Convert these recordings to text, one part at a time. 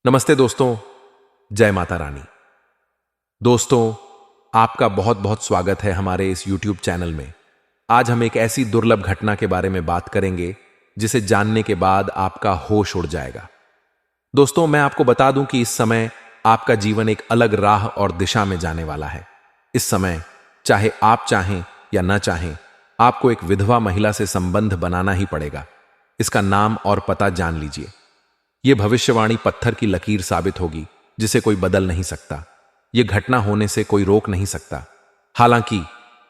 नमस्ते दोस्तों, जय माता रानी। दोस्तों, आपका बहुत बहुत स्वागत है हमारे इस YouTube चैनल में। आज हम एक ऐसी दुर्लभ घटना के बारे में बात करेंगे जिसे जानने के बाद आपका होश उड़ जाएगा। दोस्तों, मैं आपको बता दूं कि इस समय आपका जीवन एक अलग राह और दिशा में जाने वाला है। इस समय चाहे आप चाहें या ना चाहें, आपको एक विधवा महिला से संबंध बनाना ही पड़ेगा। इसका नाम और पता जान लीजिए। यह भविष्यवाणी पत्थर की लकीर साबित होगी जिसे कोई बदल नहीं सकता। यह घटना होने से कोई रोक नहीं सकता। हालांकि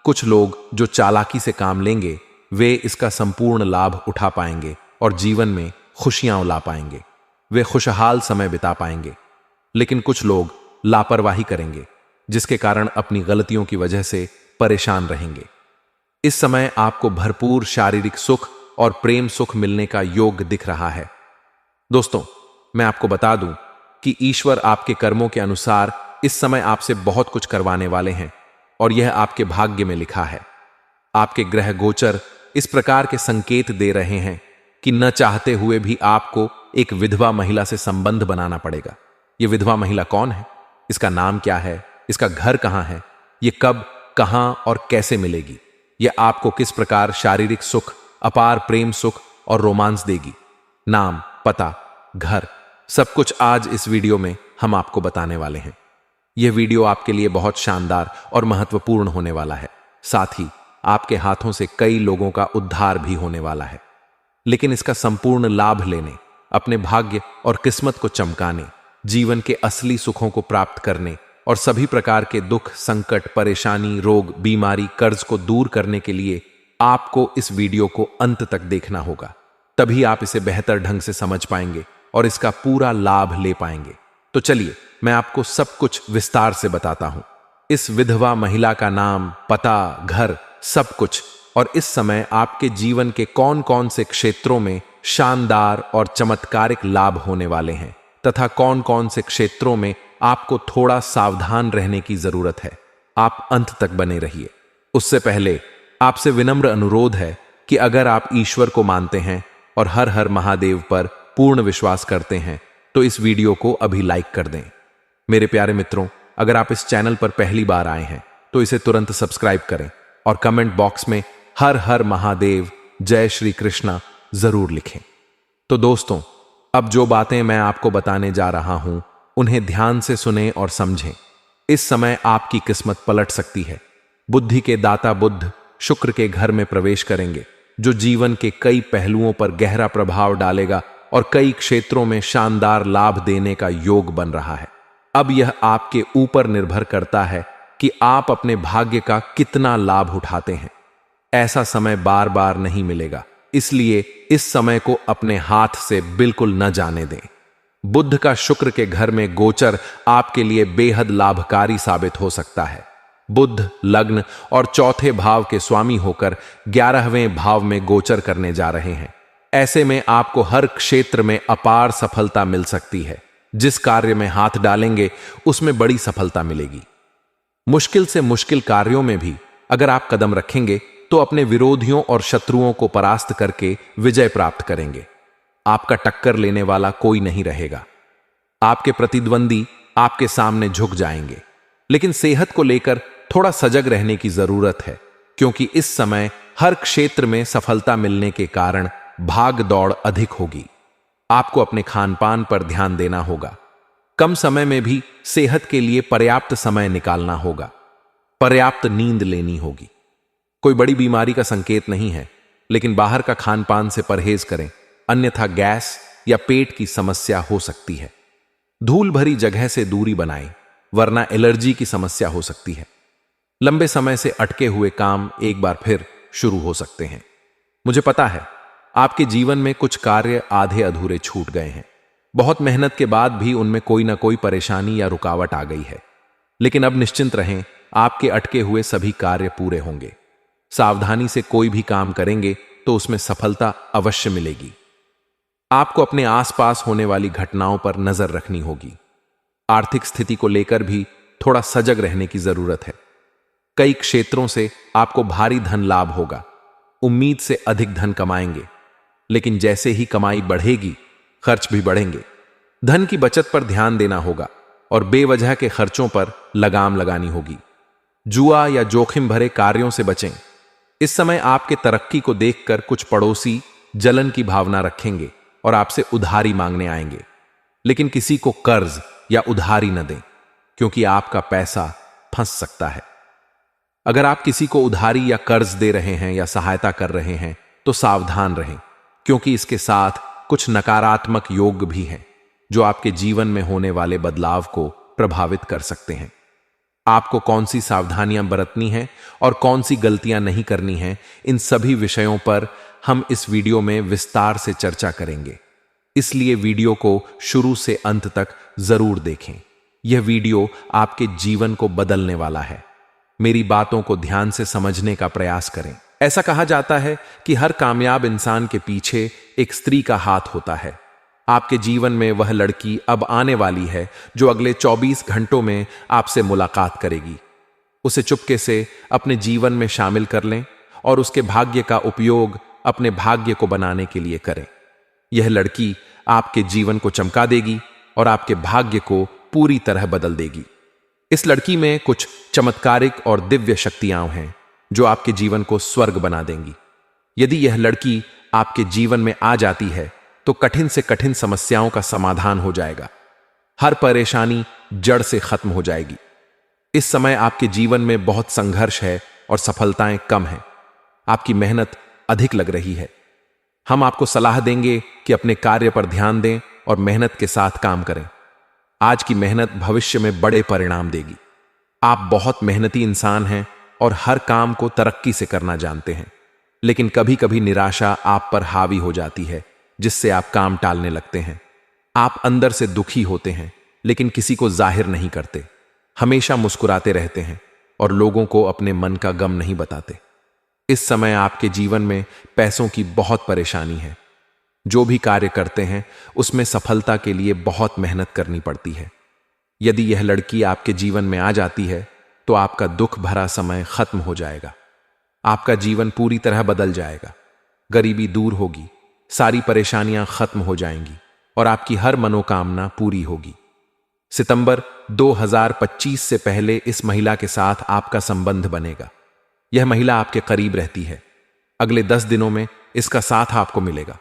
कुछ लोग जो चालाकी से काम लेंगे वे इसका संपूर्ण लाभ उठा पाएंगे और जीवन में खुशियां ला पाएंगे। वे खुशहाल समय बिता पाएंगे। लेकिन कुछ लोग लापरवाही करेंगे जिसके कारण अपनी गलतियों की वजह से परेशान रहेंगे। इस समय आपको भरपूर शारीरिक सुख और प्रेम सुख मिलने का योग दिख रहा है। दोस्तों, मैं आपको बता दूं कि ईश्वर आपके कर्मों के अनुसार इस समय आपसे बहुत कुछ करवाने वाले हैं और यह आपके भाग्य में लिखा है। आपके ग्रह गोचर इस प्रकार के संकेत दे रहे हैं कि न चाहते हुए भी आपको एक विधवा महिला से संबंध बनाना पड़ेगा। यह विधवा महिला कौन है? इसका नाम क्या है? इसका घर कहां है? यह कब, कहां और कैसे मिलेगी? यह आपको किस प्रकार शारीरिक सुख, अपार प्रेम सुख और रोमांस देगी? नाम, पता, घर, सब कुछ आज इस वीडियो में हम आपको बताने वाले हैं। यह वीडियो आपके लिए बहुत शानदार और महत्वपूर्ण होने वाला है। साथ ही आपके हाथों से कई लोगों का उद्धार भी होने वाला है। लेकिन इसका संपूर्ण लाभ लेने, अपने भाग्य और किस्मत को चमकाने, जीवन के असली सुखों को प्राप्त करने और सभी प्रकार के दुख, संकट, परेशानी, रोग, बीमारी, कर्ज को दूर करने के लिए आपको इस वीडियो को अंत तक देखना होगा। तभी आप इसे बेहतर ढंग से समझ पाएंगे और इसका पूरा लाभ ले पाएंगे। तो चलिए, मैं आपको सब कुछ विस्तार से बताता हूं। इस विधवा महिला का नाम, पता, घर, सब कुछ, और इस समय आपके जीवन के कौन कौन से क्षेत्रों में शानदार और चमत्कारिक लाभ होने वाले हैं तथा कौन कौन से क्षेत्रों में आपको थोड़ा सावधान रहने की जरूरत है। आप अंत तक बने रहिए। उससे पहले आपसे विनम्र अनुरोध है कि अगर आप ईश्वर को मानते हैं और हर हर महादेव पर पूर्ण विश्वास करते हैं तो इस वीडियो को अभी लाइक कर दें। मेरे प्यारे मित्रों, अगर आप इस चैनल पर पहली बार आए हैं तो इसे तुरंत सब्सक्राइब करें और कमेंट बॉक्स में हर हर महादेव, जय श्री कृष्णा जरूर लिखें। तो दोस्तों, अब जो बातें मैं आपको बताने जा रहा हूं उन्हें ध्यान से सुनें और समझें। इस समय आपकी किस्मत पलट सकती है। बुद्धि के दाता बुध शुक्र के घर में प्रवेश करेंगे जो जीवन के कई पहलुओं पर गहरा प्रभाव डालेगा और कई क्षेत्रों में शानदार लाभ देने का योग बन रहा है। अब यह आपके ऊपर निर्भर करता है कि आप अपने भाग्य का कितना लाभ उठाते हैं। ऐसा समय बार बार नहीं मिलेगा, इसलिए इस समय को अपने हाथ से बिल्कुल न जाने दें। बुध का शुक्र के घर में गोचर आपके लिए बेहद लाभकारी साबित हो सकता है। बुध लग्न और चौथे भाव के स्वामी होकर 11वें भाव में गोचर करने जा रहे हैं। ऐसे में आपको हर क्षेत्र में अपार सफलता मिल सकती है। जिस कार्य में हाथ डालेंगे उसमें बड़ी सफलता मिलेगी। मुश्किल से मुश्किल कार्यों में भी अगर आप कदम रखेंगे तो अपने विरोधियों और शत्रुओं को परास्त करके विजय प्राप्त करेंगे। आपका टक्कर लेने वाला कोई नहीं रहेगा। आपके प्रतिद्वंदी आपके सामने झुक जाएंगे। लेकिन सेहत को लेकर थोड़ा सजग रहने की जरूरत है, क्योंकि इस समय हर क्षेत्र में सफलता मिलने के कारण भाग दौड़ अधिक होगी। आपको अपने खान पान पर ध्यान देना होगा। कम समय में भी सेहत के लिए पर्याप्त समय निकालना होगा। पर्याप्त नींद लेनी होगी। कोई बड़ी बीमारी का संकेत नहीं है, लेकिन बाहर का खान पान से परहेज करें, अन्यथा गैस या पेट की समस्या हो सकती है। धूल भरी जगह से दूरी बनाएं, वरना एलर्जी की समस्या हो सकती है। लंबे समय से अटके हुए काम एक बार फिर शुरू हो सकते हैं। मुझे पता है आपके जीवन में कुछ कार्य आधे अधूरे छूट गए हैं। बहुत मेहनत के बाद भी उनमें कोई ना कोई परेशानी या रुकावट आ गई है। लेकिन अब निश्चिंत रहें, आपके अटके हुए सभी कार्य पूरे होंगे। सावधानी से कोई भी काम करेंगे तो उसमें सफलता अवश्य मिलेगी। आपको अपने आसपास होने वाली घटनाओं पर नजर रखनी होगी। आर्थिक स्थिति को लेकर भी थोड़ा सजग रहने की जरूरत है। कई क्षेत्रों से आपको भारी धन लाभ होगा। उम्मीद से अधिक धन कमाएंगे, लेकिन जैसे ही कमाई बढ़ेगी खर्च भी बढ़ेंगे। धन की बचत पर ध्यान देना होगा और बेवजह के खर्चों पर लगाम लगानी होगी। जुआ या जोखिम भरे कार्यों से बचें। इस समय आपके तरक्की को देखकर कुछ पड़ोसी जलन की भावना रखेंगे और आपसे उधारी मांगने आएंगे, लेकिन किसी को कर्ज या उधारी न दें, क्योंकि आपका पैसा फंस सकता है। अगर आप किसी को उधारी या कर्ज दे रहे हैं या सहायता कर रहे हैं तो सावधान रहें, क्योंकि इसके साथ कुछ नकारात्मक योग भी हैं जो आपके जीवन में होने वाले बदलाव को प्रभावित कर सकते हैं। आपको कौन सी सावधानियां बरतनी हैं और कौन सी गलतियां नहीं करनी हैं, इन सभी विषयों पर हम इस वीडियो में विस्तार से चर्चा करेंगे। इसलिए वीडियो को शुरू से अंत तक जरूर देखें। यह वीडियो आपके जीवन को बदलने वाला है। मेरी बातों को ध्यान से समझने का प्रयास करें। ऐसा कहा जाता है कि हर कामयाब इंसान के पीछे एक स्त्री का हाथ होता है। आपके जीवन में वह लड़की अब आने वाली है जो अगले 24 घंटों में आपसे मुलाकात करेगी। उसे चुपके से अपने जीवन में शामिल कर लें और उसके भाग्य का उपयोग अपने भाग्य को बनाने के लिए करें। यह लड़की आपके जीवन को चमका देगी और आपके भाग्य को पूरी तरह बदल देगी। इस लड़की में कुछ चमत्कारिक और दिव्य शक्तियां हैं जो आपके जीवन को स्वर्ग बना देंगी। यदि यह लड़की आपके जीवन में आ जाती है तो कठिन से कठिन समस्याओं का समाधान हो जाएगा। हर परेशानी जड़ से खत्म हो जाएगी। इस समय आपके जीवन में बहुत संघर्ष है और सफलताएं कम हैं। आपकी मेहनत अधिक लग रही है। हम आपको सलाह देंगे कि अपने कार्य पर ध्यान दें और मेहनत के साथ काम करें। आज की मेहनत भविष्य में बड़े परिणाम देगी। आप बहुत मेहनती इंसान हैं और हर काम को तरक्की से करना जानते हैं, लेकिन कभी कभी निराशा आप पर हावी हो जाती है, जिससे आप काम टालने लगते हैं। आप अंदर से दुखी होते हैं, लेकिन किसी को जाहिर नहीं करते। हमेशा मुस्कुराते रहते हैं और लोगों को अपने मन का गम नहीं बताते। इस समय आपके जीवन में पैसों की बहुत परेशानी है। जो भी कार्य करते हैं उसमें सफलता के लिए बहुत मेहनत करनी पड़ती है। यदि यह लड़की आपके जीवन में आ जाती है तो आपका दुख भरा समय खत्म हो जाएगा। आपका जीवन पूरी तरह बदल जाएगा। गरीबी दूर होगी, सारी परेशानियां खत्म हो जाएंगी और आपकी हर मनोकामना पूरी होगी। सितंबर 2025 से पहले इस महिला के साथ आपका संबंध बनेगा। यह महिला आपके करीब रहती है। अगले 10 दिनों में इसका साथ आपको मिलेगा।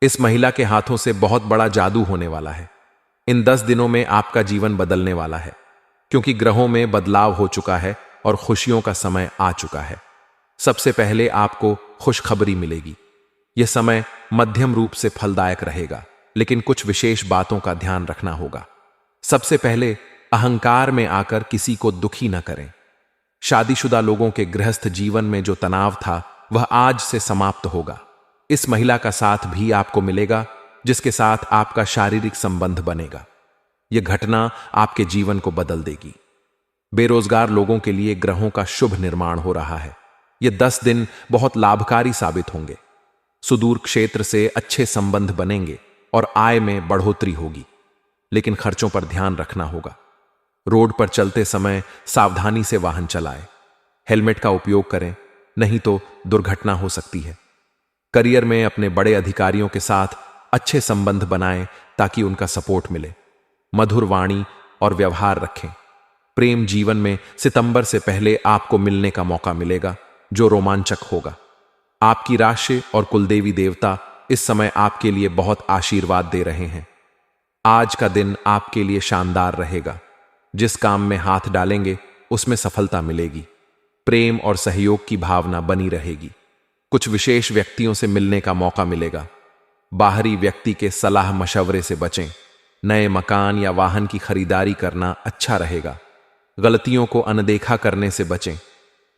इस महिला के हाथों से बहुत बड़ा जादू होने वाला है। इन 10 दिनों में आपका जीवन बदलने वाला है, क्योंकि ग्रहों में बदलाव हो चुका है और खुशियों का समय आ चुका है। सबसे पहले आपको खुशखबरी मिलेगी। यह समय मध्यम रूप से फलदायक रहेगा, लेकिन कुछ विशेष बातों का ध्यान रखना होगा। सबसे पहले अहंकार में आकर किसी को दुखी न करें। शादीशुदा लोगों के गृहस्थ जीवन में जो तनाव था वह आज से समाप्त होगा। इस महिला का साथ भी आपको मिलेगा, जिसके साथ आपका शारीरिक संबंध बनेगा। यह घटना आपके जीवन को बदल देगी। बेरोजगार लोगों के लिए ग्रहों का शुभ निर्माण हो रहा है। ये 10 दिन बहुत लाभकारी साबित होंगे। सुदूर क्षेत्र से अच्छे संबंध बनेंगे और आय में बढ़ोतरी होगी, लेकिन खर्चों पर ध्यान रखना होगा। रोड पर चलते समय सावधानी से वाहन चलाएं। हेलमेट का उपयोग करें, नहीं तो दुर्घटना हो सकती है। करियर में अपने बड़े अधिकारियों के साथ अच्छे संबंध बनाएं ताकि उनका सपोर्ट मिले। मधुर वाणी और व्यवहार रखें। प्रेम जीवन में सितंबर से पहले आपको मिलने का मौका मिलेगा, जो रोमांचक होगा। आपकी राशि और कुलदेवी देवता इस समय आपके लिए बहुत आशीर्वाद दे रहे हैं। आज का दिन आपके लिए शानदार रहेगा। जिस काम में हाथ डालेंगे उसमें सफलता मिलेगी। प्रेम और सहयोग की भावना बनी रहेगी। कुछ विशेष व्यक्तियों से मिलने का मौका मिलेगा। बाहरी व्यक्ति के सलाह मशवरे से बचें। नए मकान या वाहन की खरीदारी करना अच्छा रहेगा। गलतियों को अनदेखा करने से बचें।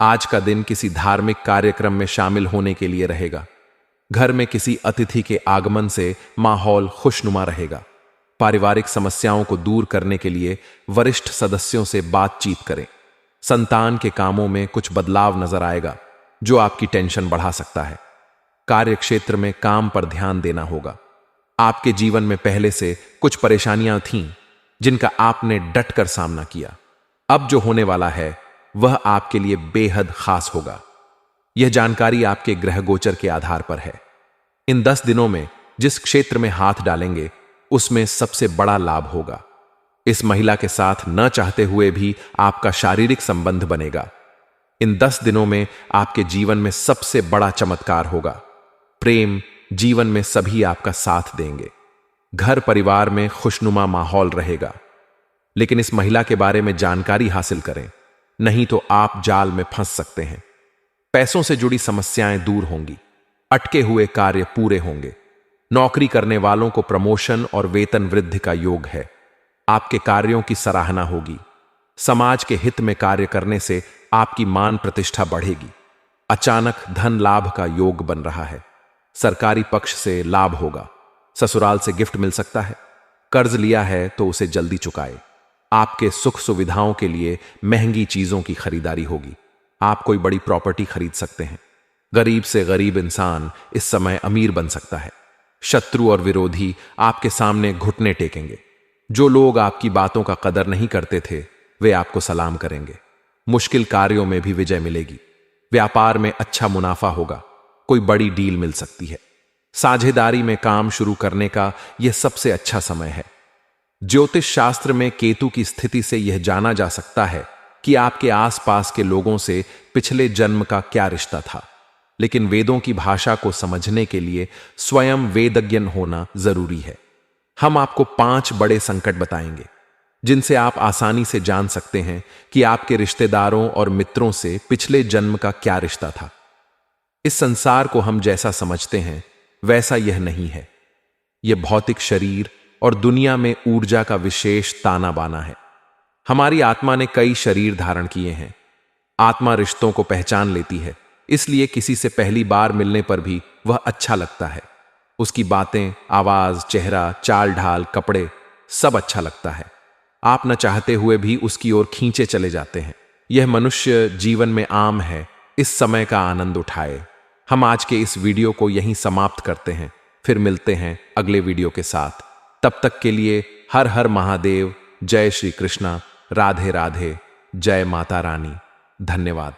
आज का दिन किसी धार्मिक कार्यक्रम में शामिल होने के लिए रहेगा। घर में किसी अतिथि के आगमन से माहौल खुशनुमा रहेगा। पारिवारिक समस्याओं को दूर करने के लिए वरिष्ठ सदस्यों से बातचीत करें। संतान के कामों में कुछ बदलाव नजर आएगा, जो आपकी टेंशन बढ़ा सकता है। कार्य क्षेत्र में काम पर ध्यान देना होगा। आपके जीवन में पहले से कुछ परेशानियां थीं, जिनका आपने डटकर सामना किया। अब जो होने वाला है वह आपके लिए बेहद खास होगा। यह जानकारी आपके ग्रह गोचर के आधार पर है। इन 10 दिनों में जिस क्षेत्र में हाथ डालेंगे उसमें सबसे बड़ा लाभ होगा। इस महिला के साथ न चाहते हुए भी आपका शारीरिक संबंध बनेगा। इन 10 दिनों में आपके जीवन में सबसे बड़ा चमत्कार होगा। प्रेम जीवन में सभी आपका साथ देंगे। घर परिवार में खुशनुमा माहौल रहेगा। लेकिन इस महिला के बारे में जानकारी हासिल करें, नहीं तो आप जाल में फंस सकते हैं। पैसों से जुड़ी समस्याएं दूर होंगी। अटके हुए कार्य पूरे होंगे। नौकरी करने वालों को प्रमोशन और वेतन वृद्धि का योग है। आपके कार्यों की सराहना होगी। समाज के हित में कार्य करने से आपकी मान प्रतिष्ठा बढ़ेगी। अचानक धन लाभ का योग बन रहा है। सरकारी पक्ष से लाभ होगा। ससुराल से गिफ्ट मिल सकता है। कर्ज लिया है तो उसे जल्दी चुकाए। आपके सुख सुविधाओं के लिए महंगी चीजों की खरीदारी होगी। आप कोई बड़ी प्रॉपर्टी खरीद सकते हैं। गरीब से गरीब इंसान इस समय अमीर बन सकता है। शत्रु और विरोधी आपके सामने घुटने टेकेंगे। जो लोग आपकी बातों का कदर नहीं करते थे, वे आपको सलाम करेंगे। मुश्किल कार्यों में भी विजय मिलेगी। व्यापार में अच्छा मुनाफा होगा। कोई बड़ी डील मिल सकती है। साझेदारी में काम शुरू करने का यह सबसे अच्छा समय है। ज्योतिष शास्त्र में केतु की स्थिति से यह जाना जा सकता है कि आपके आसपास के लोगों से पिछले जन्म का क्या रिश्ता था। लेकिन वेदों की भाषा को समझने के लिए स्वयं वेदज्ञ होना जरूरी है। हम आपको 5 बड़े संकट बताएंगे, जिनसे आप आसानी से जान सकते हैं कि आपके रिश्तेदारों और मित्रों से पिछले जन्म का क्या रिश्ता था। इस संसार को हम जैसा समझते हैं वैसा यह नहीं है। यह भौतिक शरीर और दुनिया में ऊर्जा का विशेष ताना बाना है। हमारी आत्मा ने कई शरीर धारण किए हैं। आत्मा रिश्तों को पहचान लेती है, इसलिए किसी से पहली बार मिलने पर भी वह अच्छा लगता है। उसकी बातें, आवाज, चेहरा, चाल ढाल, कपड़े सब अच्छा लगता है। आप न चाहते हुए भी उसकी ओर खींचे चले जाते हैं। यह मनुष्य जीवन में आम है। इस समय का आनंद उठाए। हम आज के इस वीडियो को यहीं समाप्त करते हैं। फिर मिलते हैं अगले वीडियो के साथ। तब तक के लिए हर हर महादेव। जय श्री कृष्णा। राधे राधे। जय माता रानी। धन्यवाद।